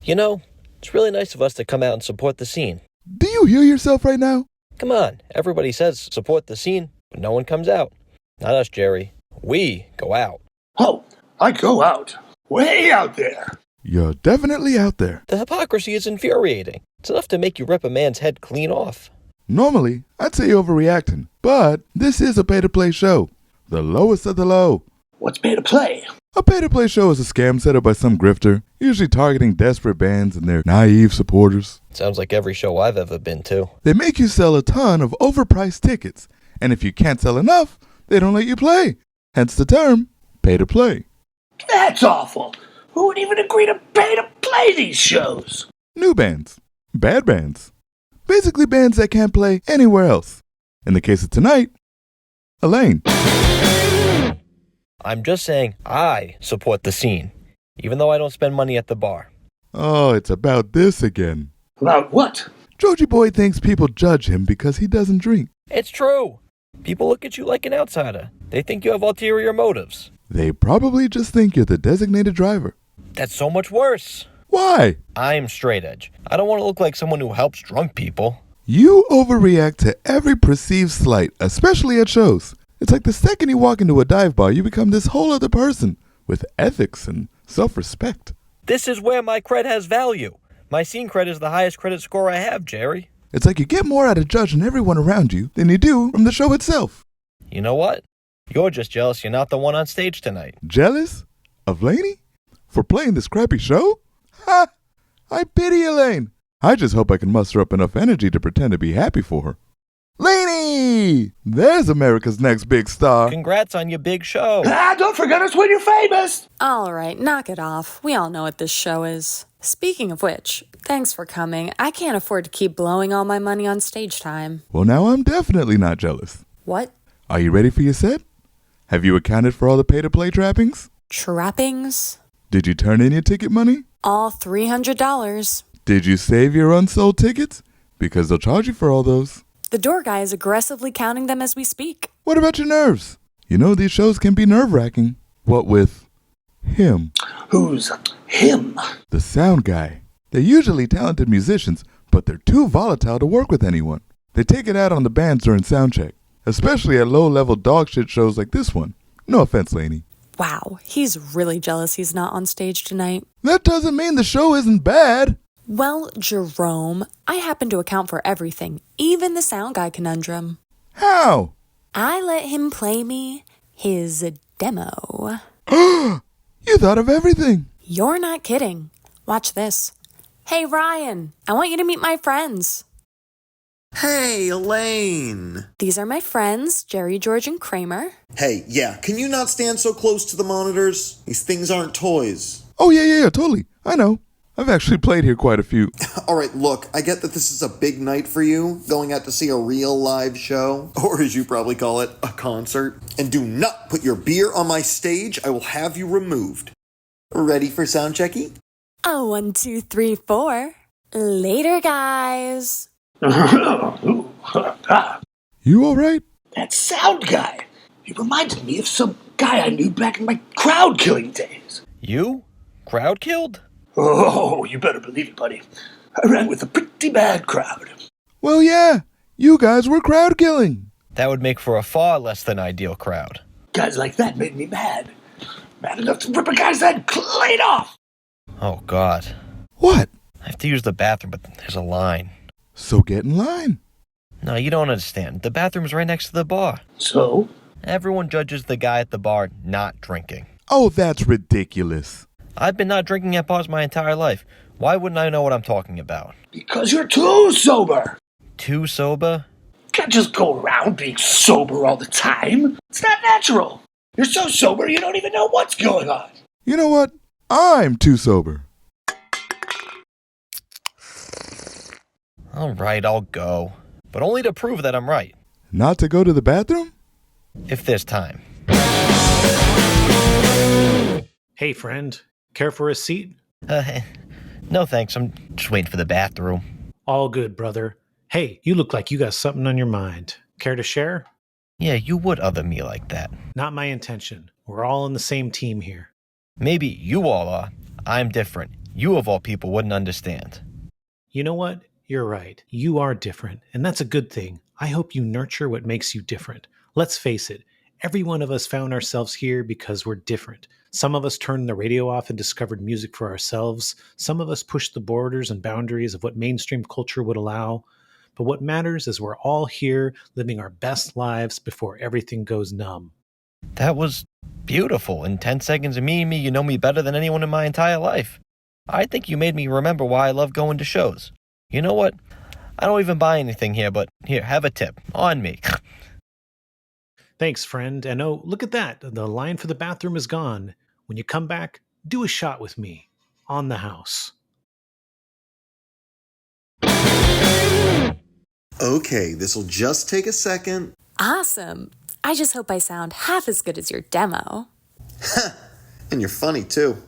You know, it's really nice of us to come out and support the scene. Do you hear yourself right now? Come on, everybody says support the scene, but no one comes out. Not us, Jerry. We go out. Oh, I go out. Way out there. You're definitely out there. The hypocrisy is infuriating. It's enough to make you rip a man's head clean off. Normally, I'd say you're overreacting, but this is a pay-to-play show. The lowest of the low. What's pay to play? A pay-to-play show is a scam set up by some grifter, usually targeting desperate bands and their naive supporters. Sounds like every show I've ever been to. They make you sell a ton of overpriced tickets, and if you can't sell enough, they don't let you play. Hence the term, pay-to-play. That's awful. Who would even agree to pay to play these shows? New bands. Bad bands. Basically bands that can't play anywhere else. In the case of tonight, Elaine. I'm just saying I support the scene, even though I don't spend money at the bar. Oh, it's about this again. About what? Joji Boy thinks people judge him because he doesn't drink. It's true. People look at you like an outsider. They think you have ulterior motives. They probably just think you're the designated driver. That's so much worse. Why? I'm straight edge. I don't want to look like someone who helps drunk people. You overreact to every perceived slight, especially at shows. It's like the second you walk into a dive bar, you become this whole other person with ethics and self-respect. This is where my cred has value. My scene cred is the highest credit score I have, Jerry. It's like you get more out of judging everyone around you than you do from the show itself. You know what? You're just jealous you're not the one on stage tonight. Jealous? Of Laney? For playing this crappy show? Ha! I pity Elaine. I just hope I can muster up enough energy to pretend to be happy for her. Laney! There's America's next big star. Congrats on your big show. Don't forget us when you're famous. All right, knock it off. We all know what this show is. Speaking of which, thanks for coming. I can't afford to keep blowing all my money on stage time. Well, now I'm definitely not jealous. What? Are you ready for your set? Have you accounted for all the pay-to-play trappings? Trappings? Did you turn in your ticket money? All $300. Did you save your unsold tickets? Because they'll charge you for all those. The door guy is aggressively counting them as we speak. What about your nerves? You know these shows can be nerve-wracking. What with him? Who's him? The sound guy. They're usually talented musicians, but they're too volatile to work with anyone. They take it out on the bands during soundcheck, especially at low-level dogshit shows like this one. No offense, Laney. Wow, he's really jealous he's not on stage tonight. That doesn't mean the show isn't bad. Well, Jerome, I happen to account for everything, even the sound guy conundrum. How? I let him play me his demo. You thought of everything. You're not kidding. Watch this. Hey, Ryan, I want you to meet my friends. Hey, Elaine! These are my friends, Jerry, George, and Kramer. Hey, yeah, can you not stand so close to the monitors? These things aren't toys. Oh, yeah, totally. I know. I've actually played here quite a few. Alright, look, I get that this is a big night for you, going out to see a real live show, or as you probably call it, a concert. And do not put your beer on my stage, I will have you removed. Ready for sound checking? Oh, 1, 2, 3, 4. Later, guys. You all right? That sound guy. He reminded me of some guy I knew back in my crowd killing days. You? Crowd killed? Oh, you better believe it, buddy. I ran with a pretty bad crowd. Well, yeah. You guys were crowd killing. That would make for a far less than ideal crowd. Guys like that made me mad. Mad enough to rip a guy's head clean off. Oh, God. What? I have to use the bathroom, but there's a line. So get in line. No, you don't understand. The bathroom's right next to the bar. So? Everyone judges the guy at the bar not drinking. Oh, that's ridiculous. I've been not drinking at bars my entire life. Why wouldn't I know what I'm talking about? Because you're too sober. Too sober? You can't just go around being sober all the time. It's not natural. You're so sober you don't even know what's going on. You know what? I'm too sober. All right, I'll go. But only to prove that I'm right. Not to go to the bathroom? If there's time. Hey, friend. Care for a seat? No thanks, I'm just waiting for the bathroom. All good, brother. Hey, you look like you got something on your mind. Care to share? Yeah, you would other me like that. Not my intention. We're all on the same team here. Maybe you all are. I'm different. You of all people wouldn't understand. You know what? You're right. You are different, and that's a good thing. I hope you nurture what makes you different. Let's face it, every one of us found ourselves here because we're different. Some of us turned the radio off and discovered music for ourselves. Some of us pushed the borders and boundaries of what mainstream culture would allow. But what matters is we're all here living our best lives before everything goes numb. That was beautiful. In 10 seconds of me, you know me better than anyone in my entire life. I think you made me remember why I love going to shows. You know what? I don't even buy anything here, but here, have a tip. On me. Thanks, friend. And oh, look at that. The line for the bathroom is gone. When you come back, do a shot with me. On the house. Okay, this'll just take a second. Awesome. I just hope I sound half as good as your demo. And you're funny, too.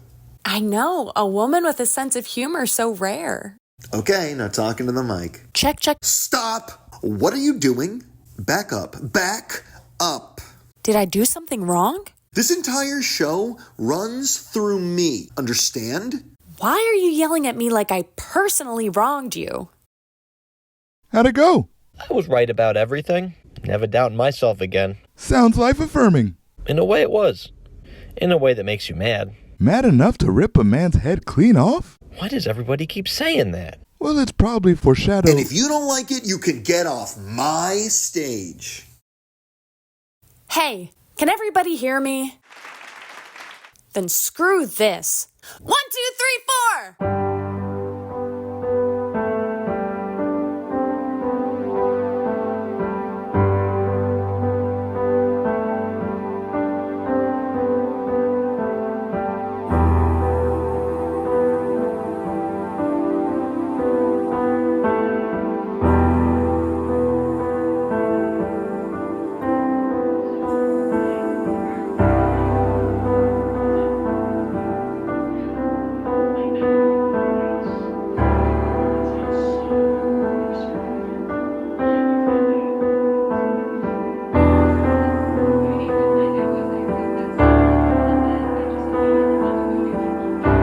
I know, a woman with a sense of humor so rare. Okay, now talking to the mic. Check. Stop! What are you doing? Back up. Back up. Did I do something wrong? This entire show runs through me. Understand? Why are you yelling at me like I personally wronged you? How'd it go? I was right about everything. Never doubting myself again. Sounds life-affirming. In a way it was. In a way that makes you mad. Mad enough to rip a man's head clean off? Why does everybody keep saying that? Well, it's probably foreshadow. And if you don't like it, you can get off my stage. Hey, can everybody hear me? Then screw this. 1, 2, 3, 4!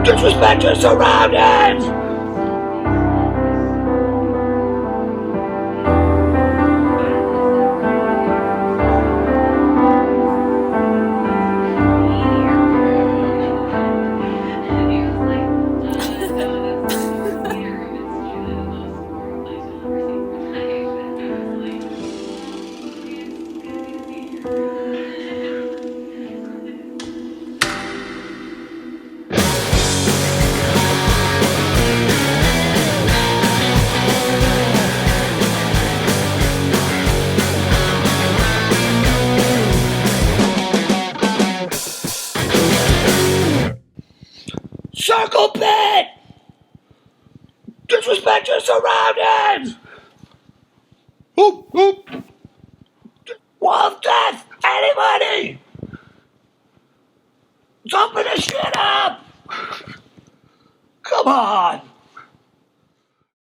Disrespect your surroundings! Circle pit! Disrespect your surroundings! Oop, oop. Wolf death! Anybody! Let's open this shit up! Come on!